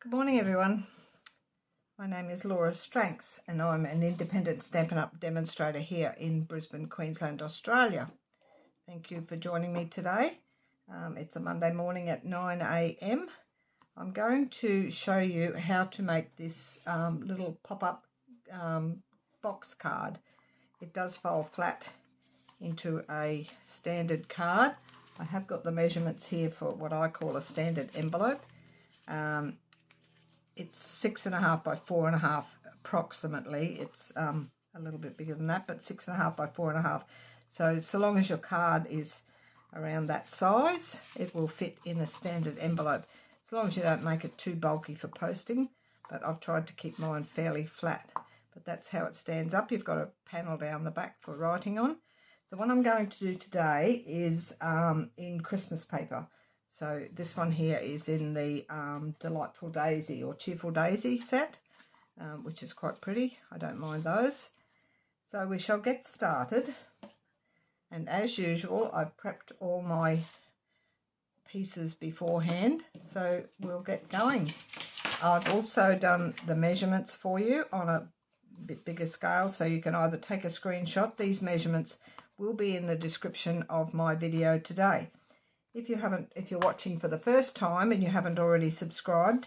Good morning, everyone. My name is Laura Stranks and I'm an independent Stampin' Up! Demonstrator here in Brisbane, Queensland, Australia. Thank you for joining me today. It's a Monday morning at 9 a.m. I'm going to show you how to make this little pop-up box card. It does fold flat into a standard card. I have got the measurements here for what I call a standard envelope. It's 6.5 by 4.5 approximately. It's a little bit bigger than that, but 6.5 by 4.5. So long as your card is around that size, it will fit in a standard envelope. As long as you don't make it too bulky for posting, but I've tried to keep mine fairly flat. But that's how it stands up. You've got a panel down the back for writing on. The one I'm going to do today is in Christmas paper. So this one here is in the Delightful Daisy or Cheerful Daisy set, which is quite pretty. I don't mind those. So we shall get started. And as usual, I've prepped all my pieces beforehand, so we'll get going. I've also done the measurements for you on a bit bigger scale, so you can either take a screenshot. These measurements will be in the description of my video today. If you're watching for the first time and you haven't already subscribed,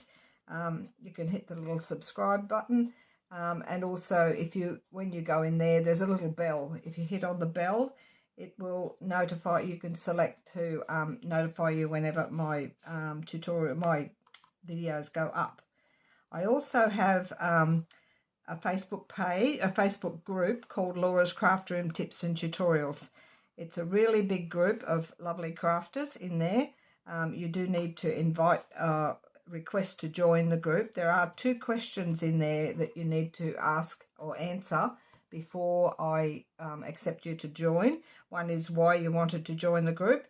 you can hit the little subscribe button. And also, when you go in there, there's a little bell. If you hit on the bell, it will notify. You can select to notify you whenever my my videos go up. I also have a Facebook page, a Facebook group called Laura's Craft Room Tips and Tutorials. It's a really big group of lovely crafters in there. You do need to invite request to join the group. There are 2 questions in there that you need to ask or answer before I accept you to join. One is why you wanted to join the group.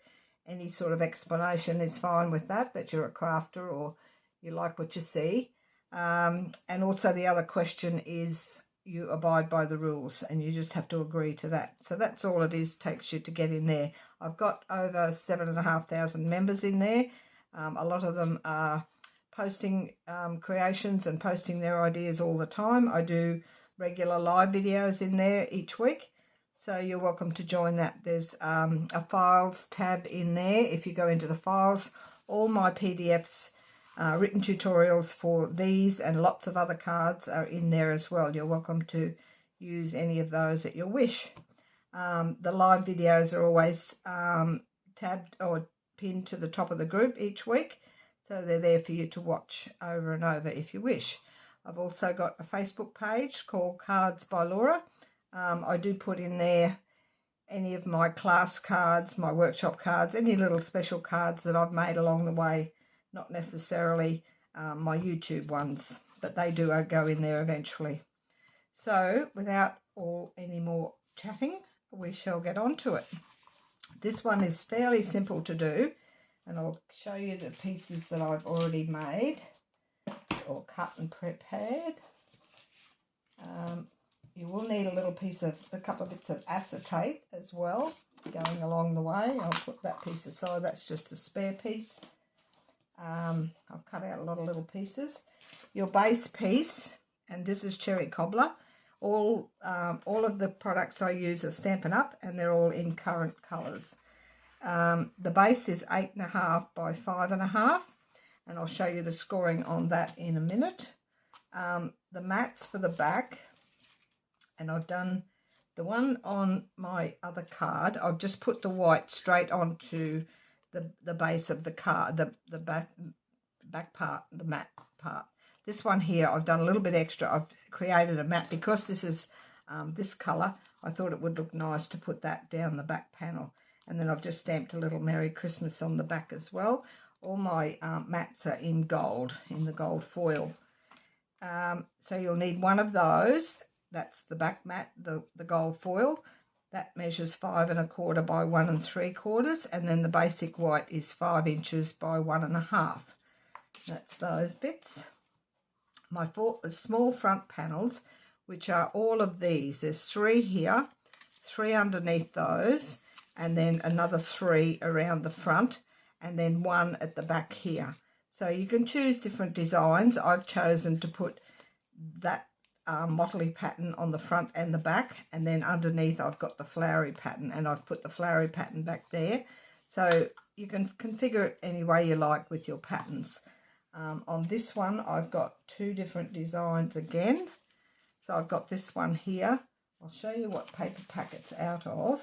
Any sort of explanation is fine with that you're a crafter or you like what you see. And also the other question is you abide by the rules and you just have to agree to that. So that's all it is, takes you to get in there. I've got over 7,500 members in there. A lot of them are posting creations and posting their ideas all the time. I do regular live videos in there each week, so you're welcome to join that. There's a files tab in there. If you go into the files, all my PDFs, written tutorials for these and lots of other cards are in there as well. You're welcome to use any of those at your wish. The live videos are always tabbed or pinned to the top of the group each week, so they're there for you to watch over and over if you wish. I've also got a Facebook page called Cards by Laura. I do put in there any of my class cards, my workshop cards, any little special cards that I've made along the way. Not necessarily my YouTube ones, but they do go in there eventually. So without any more chatting, we shall get on to it. This one is fairly simple to do, and I'll show you the pieces that I've already made or cut and prepared. You will need a couple of bits of acetate as well going along the way. I'll put that piece aside. That's just a spare piece. I've cut out a lot of little pieces. Your base piece, and this is cherry cobbler. All of the products I use are Stampin' Up, and they're all in current colours. The base is 8.5 by 5.5, and I'll show you the scoring on that in a minute. The mats for the back, and I've done the one on my other card. I've just put the white straight onto the base of the card, the back part, the mat part. This one here, I've done a little bit extra. I've created a mat because this is this colour. I thought it would look nice to put that down the back panel. And then I've just stamped a little Merry Christmas on the back as well. All my mats are in gold, in the gold foil. So you'll need one of those. That's the back mat, the gold foil. That measures 5 1/4 by 1 3/4, and then the basic white is 5 inches by 1 1/2. That's those bits. My 4 small front panels, which are all of these. There's 3 here, 3 underneath those, and then another 3 around the front, and then 1 at the back here. So you can choose different designs. I've chosen to put that mottly pattern on the front and the back, and then underneath I've got the flowery pattern, and I've put the flowery pattern back there. So you can configure it any way you like with your patterns. On this one I've got two different designs again. So I've got this one here. I'll show you what paper pack it's out of.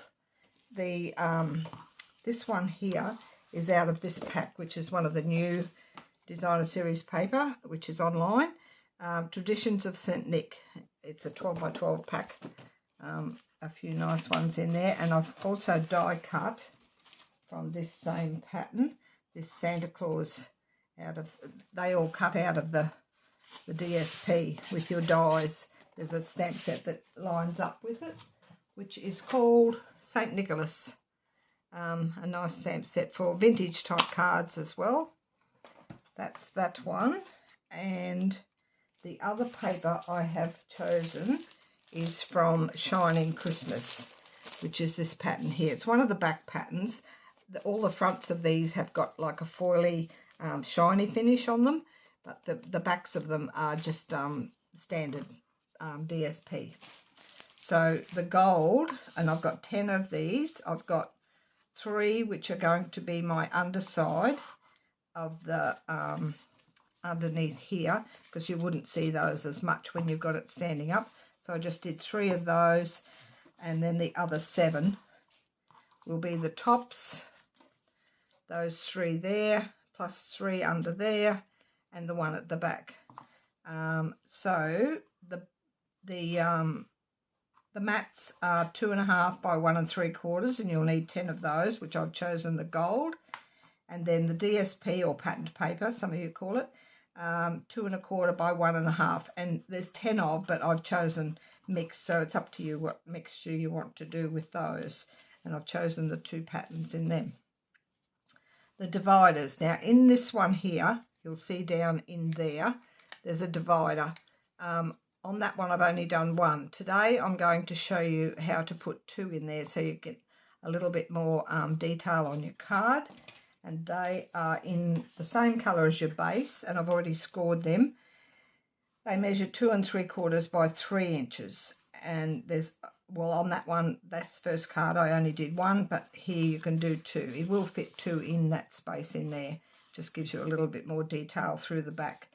This one here is out of this pack, which is one of the new designer series paper, which is online. Traditions of St. Nick. It's a 12 by 12 pack. A few nice ones in there, and I've also die cut from this same pattern this Santa Claus they all cut out of the DSP with your dies. There's a stamp set that lines up with it, which is called St. Nicholas. A nice stamp set for vintage type cards as well. That's that one. And the other paper I have chosen is from Shining Christmas, which is this pattern here. It's one of the back patterns. All the fronts of these have got like a foily shiny finish on them, but the backs of them are just standard DSP. So the gold, and I've got 10 of these. I've got 3 which are going to be my underside of the underneath here, because you wouldn't see those as much when you've got it standing up. So I just did 3 of those, and then the other 7 will be the tops. Those 3 there, plus 3 under there, and the one at the back. So the mats are 2.5 by 1 3/4, and you'll need 10 of those, which I've chosen the gold. And then the DSP, or patterned paper, some of you call it, 2 1/4 by 1 1/2, and there's 10 of, but I've chosen mixed, so it's up to you what mixture you want to do with those. And I've chosen the 2 patterns in them. The dividers. Now in this one here, you'll see down in there's a divider. On that one I've only done 1. Today I'm going to show you how to put 2 in there, so you get a little bit more detail on your card. And they are in the same colour as your base, and I've already scored them. They measure 2 3/4 by 3 inches, and there's, well, on that one, this first card I only did 1, but here you can do 2. It will fit 2 in that space in there. Just gives you a little bit more detail through the back.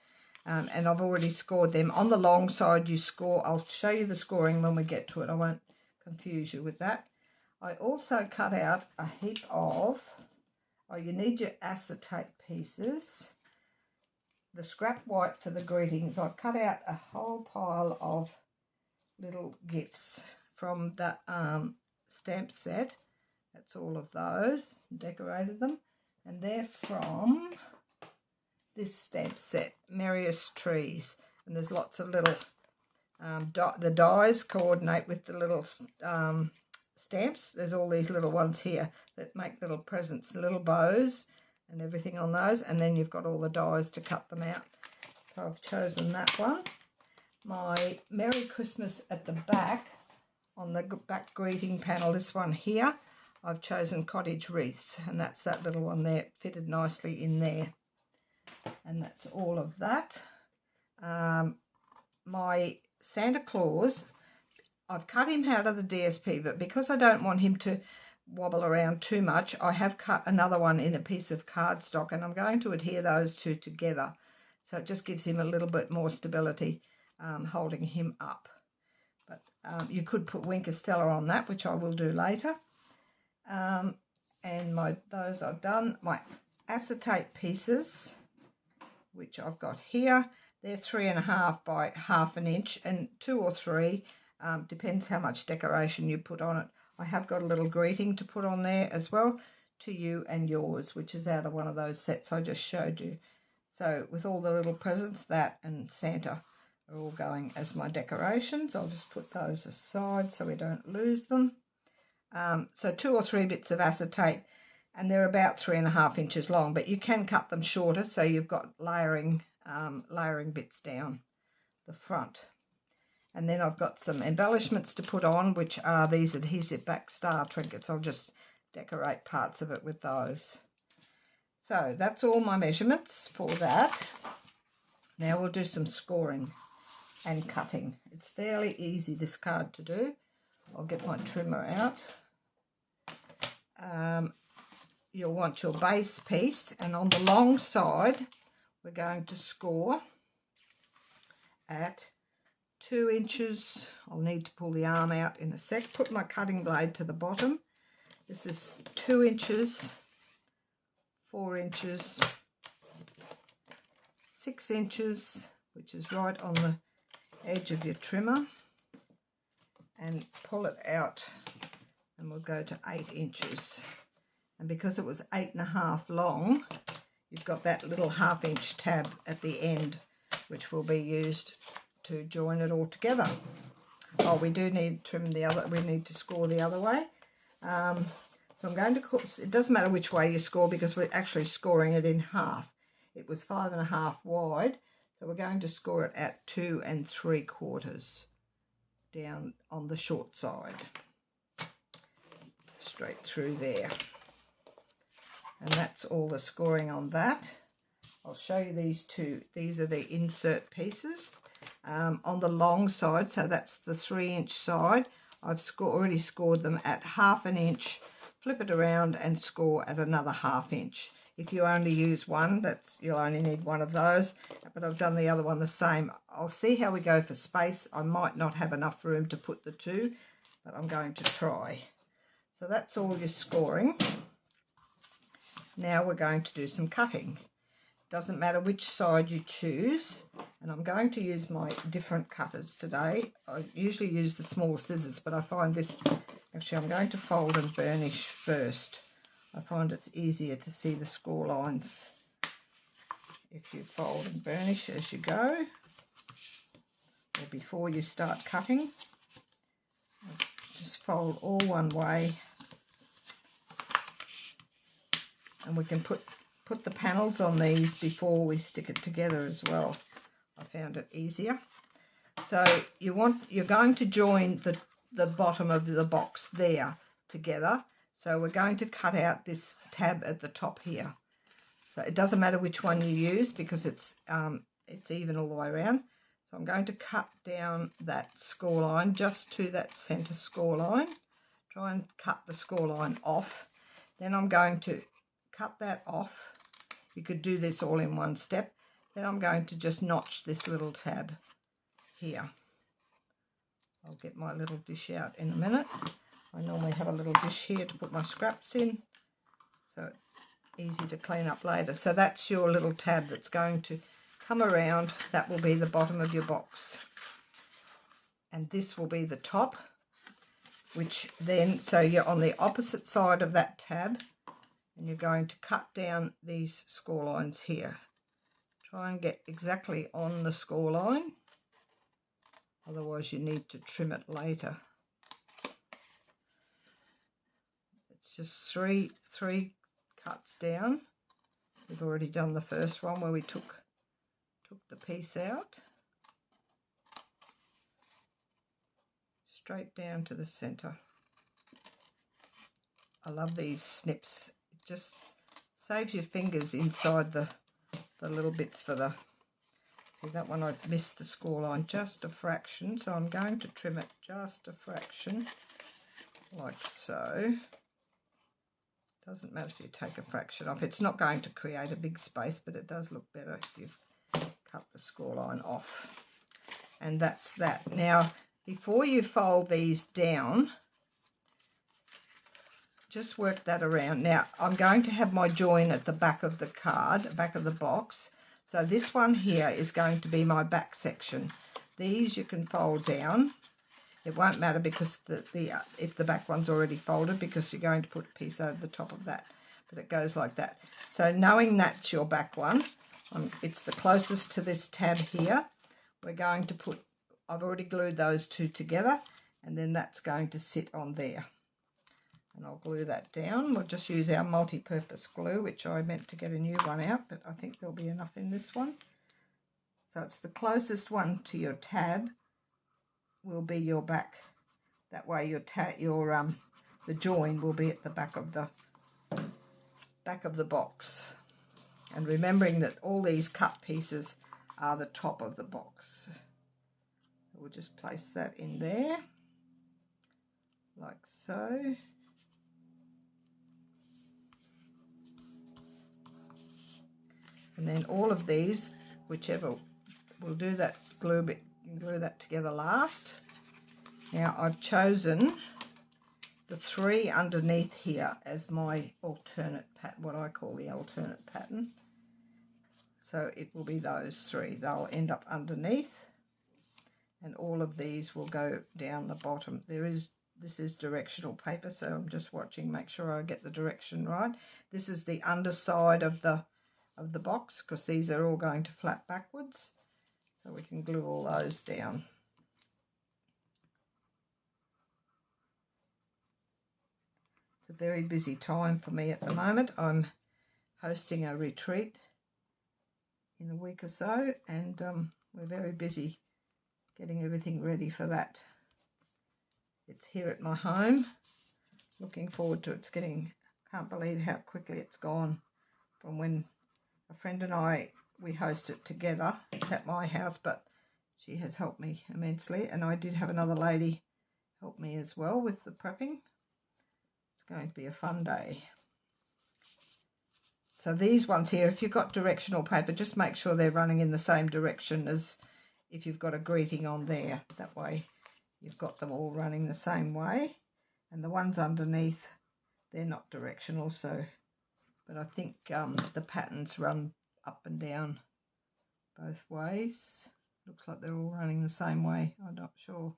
And I've already scored them. On the long side you score. I'll show you the scoring when we get to it. I won't confuse you with that. I also cut out a heap of, you need your acetate pieces. The scrap white for the greetings. I've cut out a whole pile of little gifts from the stamp set. That's all of those. Decorated them. And they're from this stamp set, Merriest Trees. And there's lots of little, the dies coordinate with the little stamps. There's all these little ones here that make little presents, little bows and everything on those, and then you've got all the dies to cut them out. So I've chosen that one. My Merry Christmas at the back, on the back greeting panel, this one here, I've chosen Cottage Wreaths, and that's that little one there. It fitted nicely in there. And that's all of that. My Santa Claus, I've cut him out of the DSP, but because I don't want him to wobble around too much, I have cut another one in a piece of cardstock, and I'm going to adhere those 2 together. So it just gives him a little bit more stability, holding him up. But you could put Wink Stella on that, which I will do later. And those I've done. My acetate pieces, which I've got here, they're 3.5 by 1/2 inch, and 2 or 3, depends how much decoration you put on it. I have got a little greeting to put on there as well, to you and yours, which is out of one of those sets I just showed you. So with all the little presents, that and Santa are all going as my decorations. I'll just put those aside so we don't lose them. So 2 or 3 bits of acetate, and they're about 3.5 inches long, but you can cut them shorter, so you've got layering bits down the front. And then I've got some embellishments to put on, which are these adhesive back star trinkets. I'll just decorate parts of it with those. So that's all my measurements for that. Now we'll do some scoring and cutting. It's fairly easy, this card, to do. I'll get my trimmer out. You'll want your base piece, and on the long side we're going to score at 2 inches. I'll need to pull the arm out in a sec. Put my cutting blade to the bottom. This is 2 inches, 4 inches, 6 inches, which is right on the edge of your trimmer, and pull it out, and we'll go to 8 inches. And because it was 8.5 long, you've got that little 1/2 inch tab at the end, which will be used to join it all together. Oh, we do need to trim the other, we need to score the other way. So I'm going to, it doesn't matter which way you score because we're actually scoring it in half. It was 5.5 wide, so we're going to score it at 2 3/4 down on the short side, straight through there. And that's all the scoring on that. I'll show you these two. These are the insert pieces on the long side, so that's the 3-inch side. I've already scored them at 1/2 inch. Flip it around and score at another 1/2 inch. If you only use one, you'll only need one of those, but I've done the other one the same. I'll see how we go for space. I might not have enough room to put the two, but I'm going to try. So that's all your scoring. Now we're going to do some cutting. Doesn't matter which side you choose, and I'm going to use my different cutters today. I usually use the small scissors, but I find this, actually I'm going to fold and burnish first. I find it's easier to see the score lines if you fold and burnish as you go, or before you start cutting. Just fold all one way, and we can put the panels on these before we stick it together as well. I found it easier. So you're going to join the bottom of the box there together. So we're going to cut out this tab at the top here. So it doesn't matter which one you use because it's even all the way around. So I'm going to cut down that score line just to that center score line. Try and cut the score line off. Then I'm going to cut that off. You could do this all in one step. Then I'm going to just notch this little tab here. I'll get my little dish out in a minute. I normally have a little dish here to put my scraps in, so easy to clean up later. So that's your little tab that's going to come around. That will be the bottom of your box, and this will be the top, which then, so you're on the opposite side of that tab, and you're going to cut down these score lines here. Try and get exactly on the score line, otherwise you need to trim it later. It's just three cuts down. We've already done the first one where we took the piece out. Straight down to the center. I love these snips. It just saves your fingers inside the little bits for the... See, that one I've missed the score line just a fraction, so I'm going to trim it just a fraction, like so. Doesn't matter if you take a fraction off. It's not going to create a big space, but it does look better if you've cut the score line off. And that's that. Now, before you fold these down, just work that around. Now, I'm going to have my join at the back of the card, back of the box. So this one here is going to be my back section. These you can fold down. It won't matter because if the back one's already folded, because you're going to put a piece over the top of that. But it goes like that. So knowing that's your back one, it's the closest to this tab here. We're going to put, I've already glued those two together, and then that's going to sit on there. And I'll glue that down. We'll just use our multi-purpose glue, which I meant to get a new one out, but I think there'll be enough in this one. So it's the closest one to your tab will be your back. That way the join will be at the back of the box. And remembering that all these cut pieces are the top of the box. We'll just place that in there, like so. And then all of these, whichever, we'll do that glue that together last. Now I've chosen the 3 underneath here as my alternate pattern, what I call the alternate pattern. So it will be those 3. They'll end up underneath, and all of these will go down the bottom. This is directional paper, so I'm just watching, make sure I get the direction right. This is the underside of the box, because these are all going to flap backwards, so we can glue all those down. It's a very busy time for me at the moment. I'm hosting a retreat in a week or so, and we're very busy getting everything ready for that. It's here at my home. Looking forward to it. Can't believe how quickly it's gone from when a friend and I, we host it together. It's at my house, but she has helped me immensely, and I did have another lady help me as well with the prepping. It's going to be a fun day. So these ones here, if you've got directional paper, just make sure they're running in the same direction as if you've got a greeting on there. That way you've got them all running the same way. And the ones underneath, they're not directional, so, but I think the patterns run up and down both ways. Looks like they're all running the same way. I'm not sure.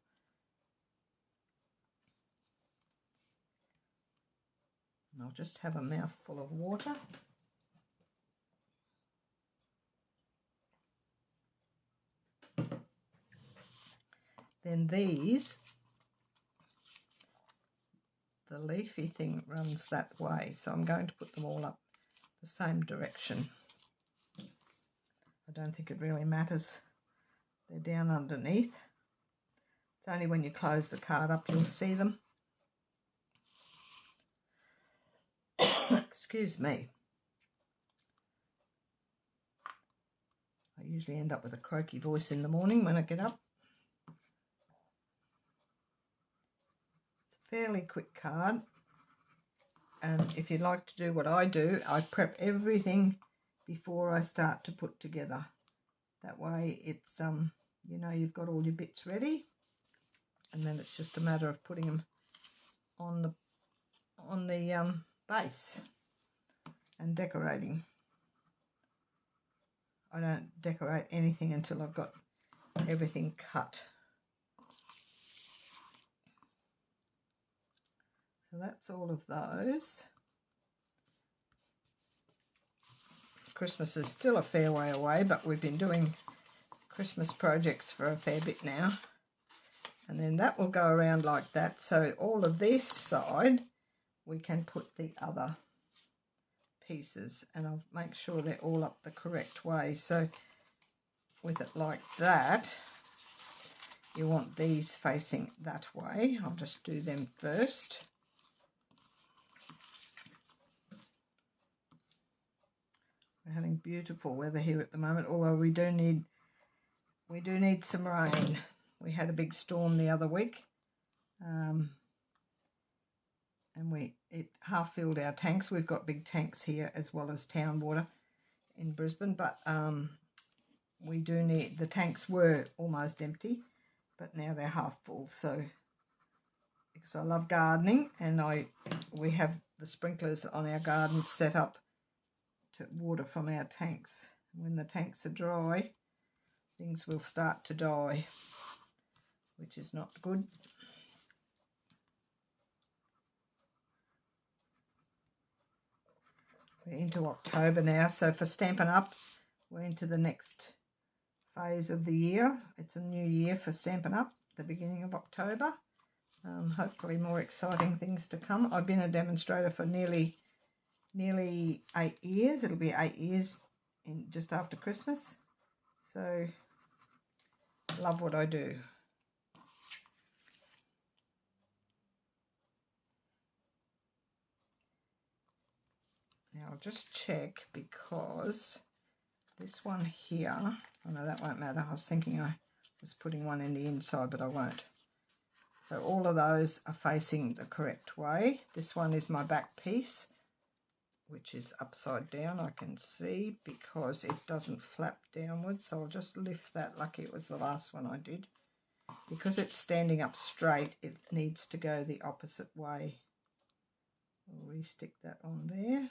And I'll just have a mouthful of water. Then these, the leafy thing runs that way, so I'm going to put them all up the same direction. I don't think it really matters. They're down underneath. It's only when you close the card up you'll see them. Excuse me. I usually end up with a croaky voice in the morning when I get up. It's a fairly quick card, and if you'd like to do what I do, I prep everything before I start to put together. That way it's you know, you've got all your bits ready, and then it's just a matter of putting them on the base and decorating. I don't decorate anything until I've got everything cut. So that's all of those. Christmas is still a fair way away, but we've been doing Christmas projects for a fair bit now. And then that will go around like that. So all of this side, we can put the other pieces, and I'll make sure they're all up the correct way. So with it like that, you want these facing that way. I'll just do them first. We're having beautiful weather here at the moment, although we do need some rain. We had a big storm the other week, and it half filled our tanks. We've got big tanks here as well as town water in Brisbane, but we do need, the tanks were almost empty, but now they're half full. So because I love gardening, and we have the sprinklers on our gardens set up to water from our tanks. When the tanks are dry, things will start to die, which is not good. We're into October now, so for Stampin' Up, we're into the next phase of the year. It's a new year for Stampin' Up, the beginning of October. Hopefully more exciting things to come. I've been a demonstrator for nearly 8 years. It'll be 8 years just after Christmas. So love what I do. Now I'll just check, because this one here, oh no, that won't matter. I was thinking I was putting one in the inside, but I won't. So all of those are facing the correct way. This one is my back piece, which is upside down, I can see, because it doesn't flap downwards. So I'll just lift that. Lucky it was the last one I did. Because it's standing up straight, it needs to go the opposite way. I'll re-stick that on there.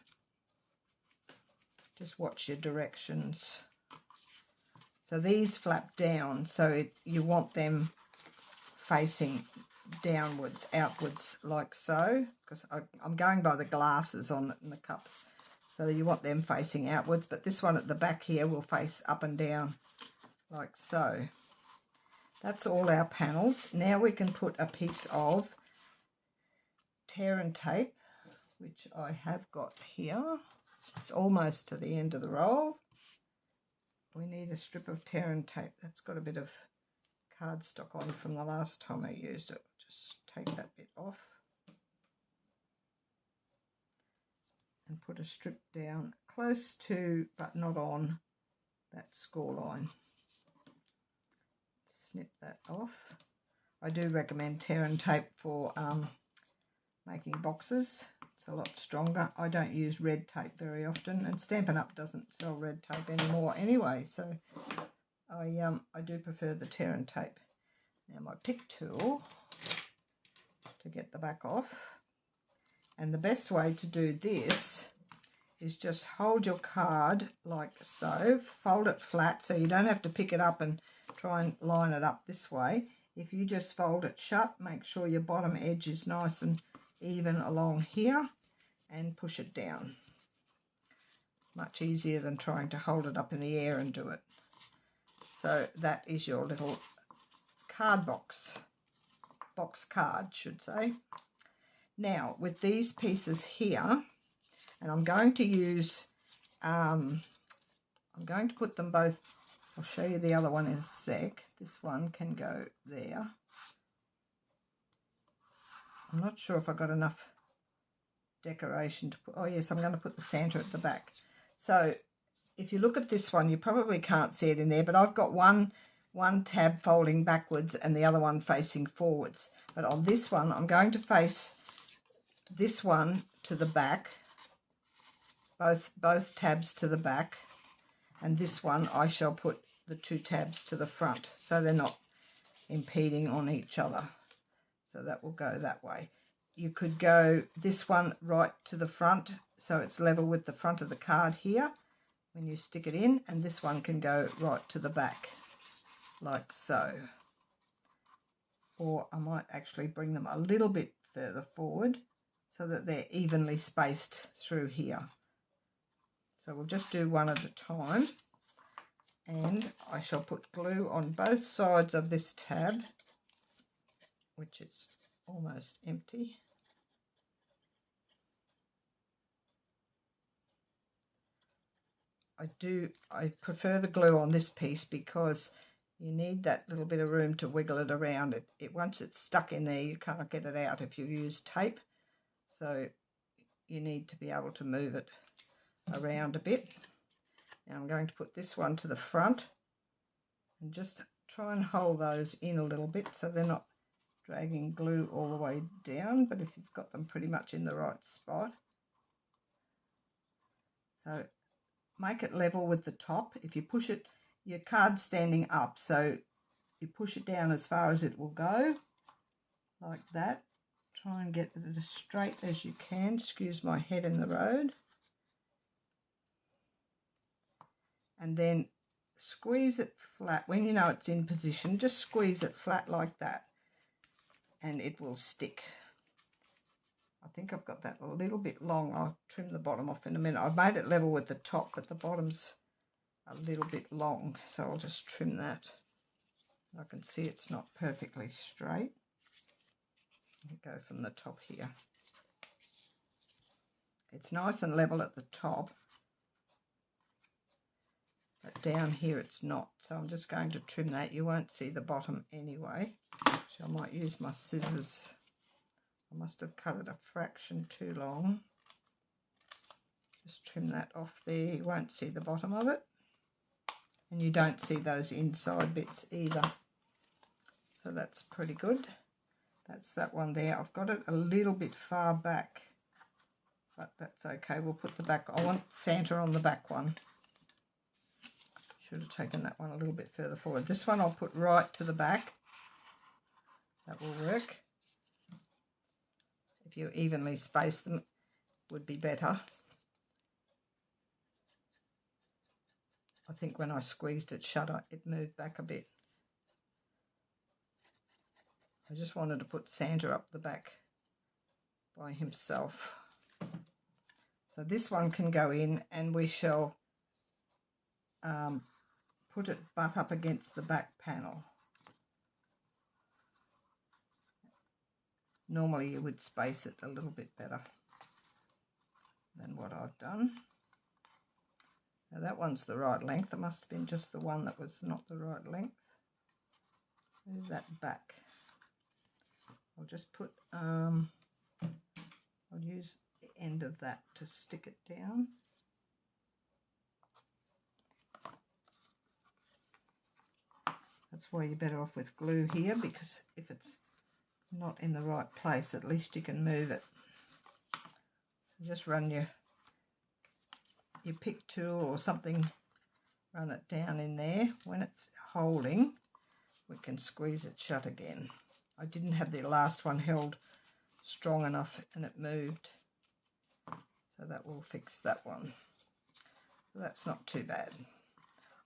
Just watch your directions. So these flap down, so you want them facing downwards, outwards, like so, because I'm going by the glasses on it and the cups. So you want them facing outwards, but this one at the back here will face up and down, like so. That's all our panels. Now we can put a piece of tear and tape, which I have got here. It's almost to the end of the roll. We need a strip of tear and tape. That's got a bit of cardstock on from the last time I used it. Just take that bit off and put a strip down close to, but not on, that score line. Snip that off. I do recommend tear and tape for making boxes. It's a lot stronger. I don't use red tape very often, and Stampin' Up doesn't sell red tape anymore anyway, so I do prefer the tear and tape. Now my pick tool to get the back off, and the best way to do this is just hold your card like so, fold it flat so you don't have to pick it up and try and line it up this way. If you just fold it shut, make sure your bottom edge is nice and even along here, and push it down. Much easier than trying to hold it up in the air and do it. So that is your little card box card, should say. Now with these pieces here, and I'm going to use, I'm going to put them both, I'll show you the other one in a sec. This one can go there. I'm not sure if I got enough decoration to put. Oh yes, I'm going to put the Santa at the back. So if you look at this one, you probably can't see it in there, but I've got one tab folding backwards and the other one facing forwards. But on this one, I'm going to face this one to the back, both tabs to the back, and this one I shall put the two tabs to the front, so they're not impeding on each other. So that will go that way. You could go this one right to the front, so it's level with the front of the card here when you stick it in, and this one can go right to the back, like so. Or I might actually bring them a little bit further forward so that they're evenly spaced through here. So we'll just do one at a time, and I shall put glue on both sides of this tab, which is almost empty. I prefer the glue on this piece because you need that little bit of room to wiggle it around. It once it's stuck in there, you can't get it out if you use tape. So you need to be able to move it around a bit. Now I'm going to put this one to the front and just try and hold those in a little bit so they're not dragging glue all the way down, but if you've got them pretty much in the right spot. So make it level with the top. If you push it, your card's standing up, so you push it down as far as it will go, like that. Try and get it as straight as you can. Excuse my head in the road. And then squeeze it flat. When you know it's in position, just squeeze it flat like that, and it will stick. I think I've got that a little bit long. I'll trim the bottom off in a minute. I've made it level with the top, but the bottom's a little bit long, so I'll just trim that. I can see it's not perfectly straight. I'll go from the top here. It's nice and level at the top, but down here it's not, so I'm just going to trim that. You won't see the bottom anyway. So I might use my scissors. I must have cut it a fraction too long. Just trim that off there. You won't see the bottom of it. And you don't see those inside bits either. So that's pretty good. That's that one there. I've got it a little bit far back, but that's okay. We'll put the back. I want Santa on the back one. Should have taken that one a little bit further forward. This one I'll put right to the back. That will work. If you evenly space them, would be better. I think when I squeezed it shut, it moved back a bit. I just wanted to put Santa up the back by himself. So this one can go in, and we shall put it butt up against the back panel. Normally you would space it a little bit better than what I've done. Now that one's the right length. It must have been just the one that was not the right length. Move that back. I'll just put, I'll use the end of that to stick it down. That's why you're better off with glue here, because if it's not in the right place, at least you can move it. Just run your pick tool or something, run it down in there. When it's holding, we can squeeze it shut again. I didn't have the last one held strong enough and it moved, so that will fix that one. So that's not too bad.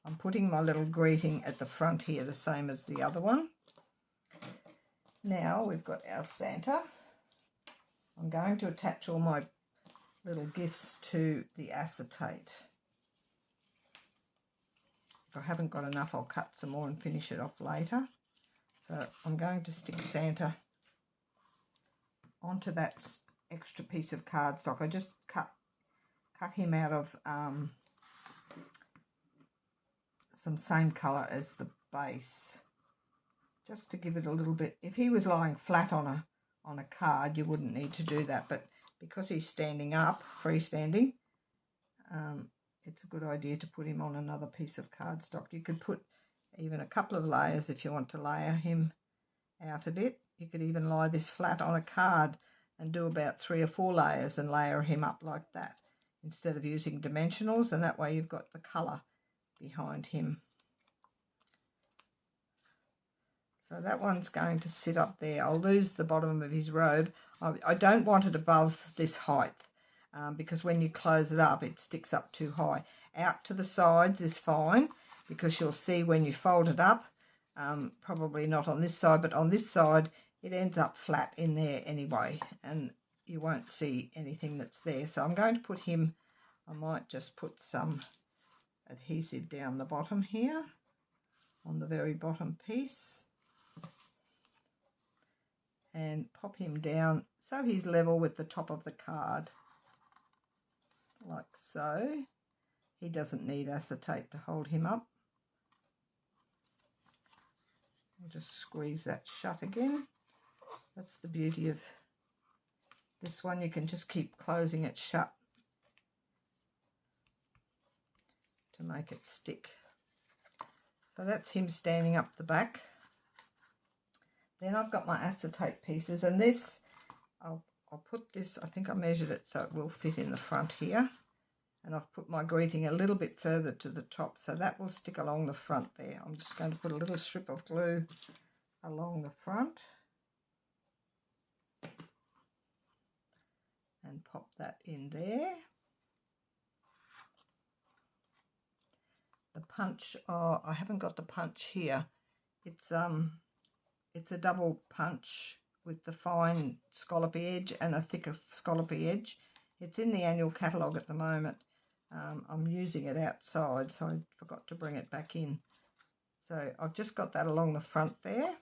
I'm putting my little greeting at the front here, the same as the other one. Now we've got our Santa. I'm going to attach all my little gifts to the acetate. If I haven't got enough, I'll cut some more and finish it off later. So I'm going to stick Santa onto that extra piece of cardstock. I just cut him out of some same colour as the base, just to give it a little bit. If he was lying flat on a card, you wouldn't need to do that, but because he's standing up, freestanding, it's a good idea to put him on another piece of cardstock. You could put even a couple of layers if you want to layer him out a bit. You could even lie this flat on a card and do about 3 or 4 layers and layer him up like that, instead of using dimensionals, and that way you've got the colour behind him. So that one's going to sit up there. I'll lose the bottom of his robe. I don't want it above this height because when you close it up, it sticks up too high. Out to the sides is fine, because you'll see when you fold it up, probably not on this side, but on this side, it ends up flat in there anyway, and you won't see anything that's there. So I'm going to put him, I might just put some adhesive down the bottom here, on the very bottom piece, and pop him down so he's level with the top of the card, like so. He doesn't need acetate to hold him up. I'll just squeeze that shut again. That's the beauty of this one. You can just keep closing it shut to make it stick. So that's him standing up the back. Then I've got my acetate pieces, and this, I'll put this, I think I measured it so it will fit in the front here. And I've put my greeting a little bit further to the top, so that will stick along the front there. I'm just going to put a little strip of glue along the front and pop that in there. The punch, oh, I haven't got the punch here. It's a double punch with the fine scallopy edge and a thicker scallopy edge. It's in the annual catalogue at the moment. I'm using it outside, so I forgot to bring it back in. So I've just got that along the front there,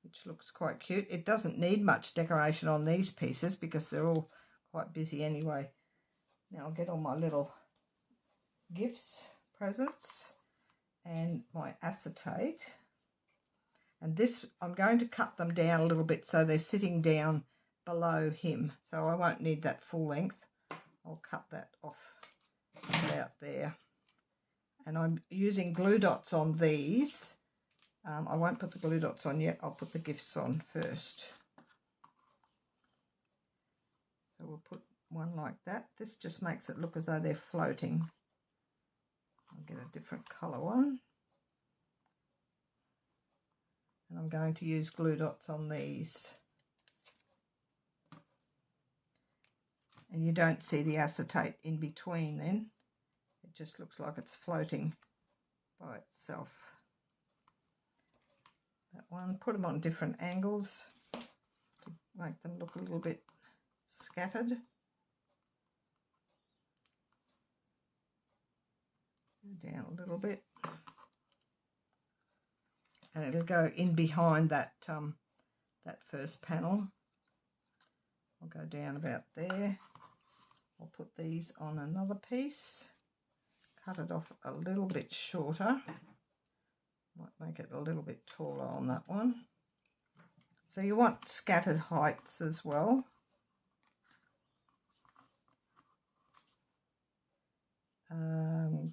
which looks quite cute. It doesn't need much decoration on these pieces because they're all quite busy anyway. Now I'll get all my little gifts, presents, and my acetate. And this, I'm going to cut them down a little bit so they're sitting down below him. So I won't need that full length. I'll cut that off about there. And I'm using glue dots on these. I won't put the glue dots on yet. I'll put the gifts on first. So we'll put one like that. This just makes it look as though they're floating. I'll get a different colour one. And I'm going to use glue dots on these. And you don't see the acetate in between then. It just looks like it's floating by itself. That one, put them on different angles to make them look a little bit scattered. Down a little bit. And it'll go in behind that, that first panel. I'll go down about there. I'll put these on another piece. Cut it off a little bit shorter. Might make it a little bit taller on that one. So you want scattered heights as well.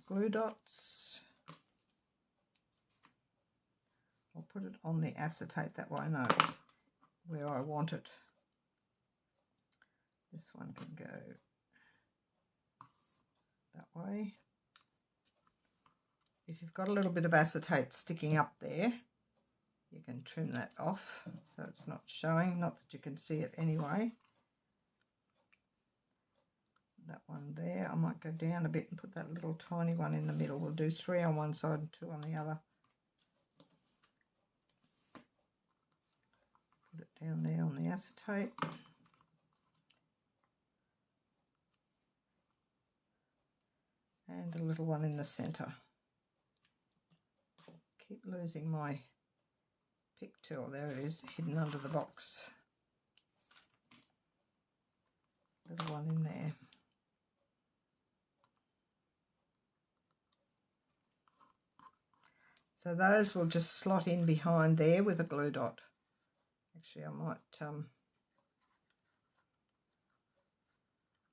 Glue dots. I'll put it on the acetate, that way I know it's where I want it. This one can go that way. If you've got a little bit of acetate sticking up there, you can trim that off so it's not showing, not that you can see it anyway. That one there, I might go down a bit and put that little tiny one in the middle. We'll do 3 on one side and 2 on the other. Put it down there on the acetate. And a little one in the centre. Keep losing my pick tool. There it is, hidden under the box. Little one in there. So those will just slot in behind there with a glue dot. Actually, I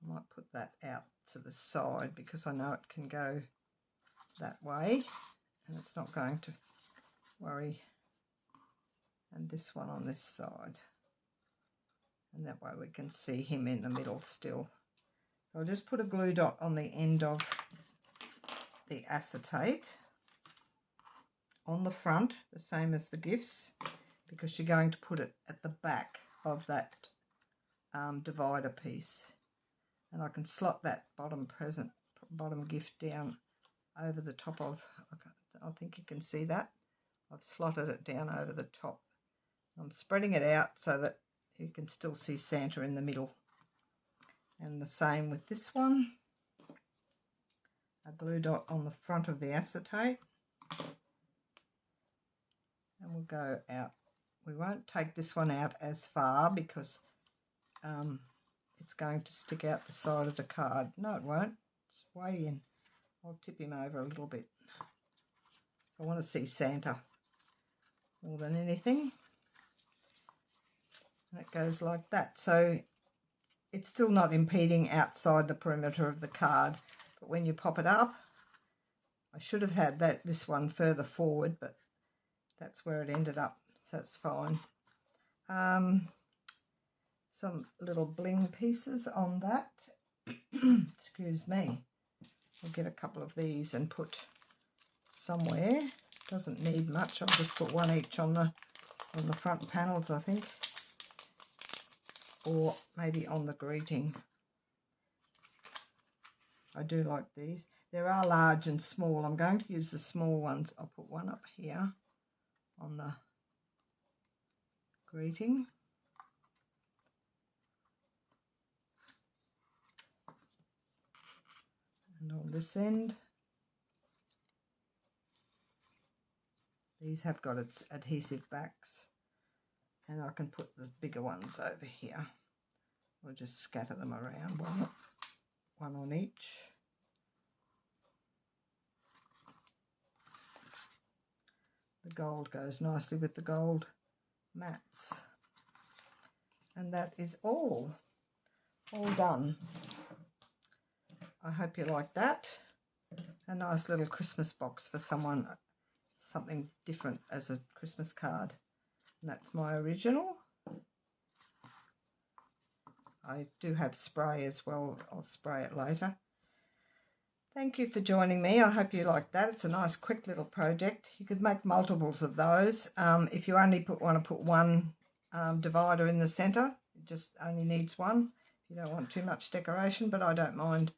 might put that out to the side because I know it can go that way and it's not going to worry. And this one on this side. And that way we can see him in the middle still. So I'll just put a glue dot on the end of the acetate on the front, the same as the gifts, because you're going to put it at the back of that divider piece. And I can slot that bottom gift down over the top of, I think you can see that. I've slotted it down over the top. I'm spreading it out so that you can still see Santa in the middle. And the same with this one. A glue dot on the front of the acetate. And we'll go out. We won't take this one out as far because it's going to stick out the side of the card. No, it won't. It's way in. I'll tip him over a little bit. So I want to see Santa more than anything. And it goes like that. So it's still not impeding outside the perimeter of the card. But when you pop it up, I should have had this one further forward, but that's where it ended up, so it's fine. Some little bling pieces on that. Excuse me. I'll get a couple of these and put somewhere. Doesn't need much. I'll just put one each on the front panels, I think, or maybe on the greeting. I do like these. There are large and small. I'm going to use the small ones. I'll put one up here on the greeting. And on this end, these have got its adhesive backs, and I can put the bigger ones over here. We'll just scatter them around, one on each. The gold goes nicely with the gold mats. And that is all done. I hope you like that. A nice little Christmas box for someone, something different as a Christmas card. And that's my original. I do have spray as well. I'll spray it later. Thank you for joining me. I hope you like that. It's a nice quick little project. You could make multiples of those. If you only want to put one divider in the centre, it just only needs one. You don't want too much decoration, but I don't mind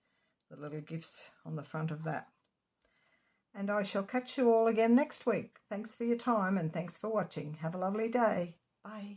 the little gifts on the front of that. And I shall catch you all again next week. Thanks for your time and thanks for watching. Have a lovely day. Bye.